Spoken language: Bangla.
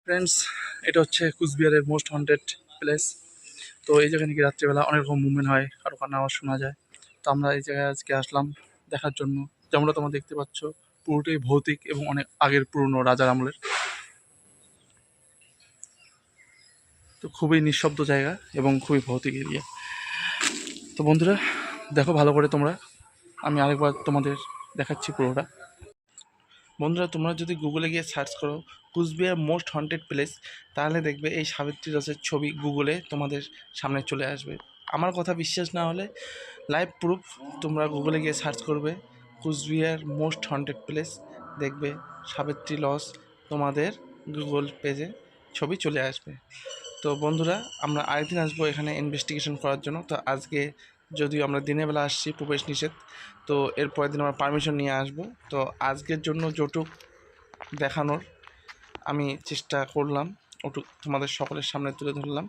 ফ্রেন্ডস, এটা হচ্ছে কুচবিহারের মোস্ট হন্টেড প্লেস। তো এই জায়গায় নাকি রাত্রিবেলা অনেক রকম মুভমেন্ট হয়, কারো কান্না আওয়াজ শোনা যায়। তো আমরা এই জায়গায় আজকে আসলাম দেখার জন্য। যেমনটা তোমরা দেখতে পাচ্ছ, পুরোটাই ভৌতিক এবং অনেক আগের পুরনো রাজার আমলের। তো খুবই নিঃশব্দ জায়গা এবং খুবই ভৌতিক এরিয়া। তো বন্ধুরা, দেখো ভালো করে তোমরা, আমি আরেকবার তোমাদের দেখাচ্ছি পুরোটা। বন্ধুরা, তোমরা যদি গুগলে গিয়ে সার্চ করো কুচবিহার মোস্ট হন্টেড প্লেস, তাহলে দেখবে এই সাবিত্রী দাসের ছবি গুগলে তোমাদের সামনে চলে আসবে। আমার কথা বিশ্বাস না হলে লাইভ প্রুফ, তোমরা গুগলে গিয়ে সার্চ করবে কুচবিহার মোস্ট হন্টেড প্লেস, দেখবে সাবিত্রী লজ তোমাদের গুগল পেজে ছবি চলে আসবে। তো বন্ধুরা, আমরা আরেকদিন আসবো এখানে ইনভেস্টিগেশন করার জন্য। তো আজকে যদিও আমরা দিনের বেলা আসছি, প্রবেশ নিষেধ, তো এর পরের দিন আমরা পারমিশন নিয়ে আসবো। তো আজকের জন্য যেটুক দেখানোর আমি চেষ্টা করলাম, ওটুক তোমাদের সকলের সামনে তুলে ধরলাম।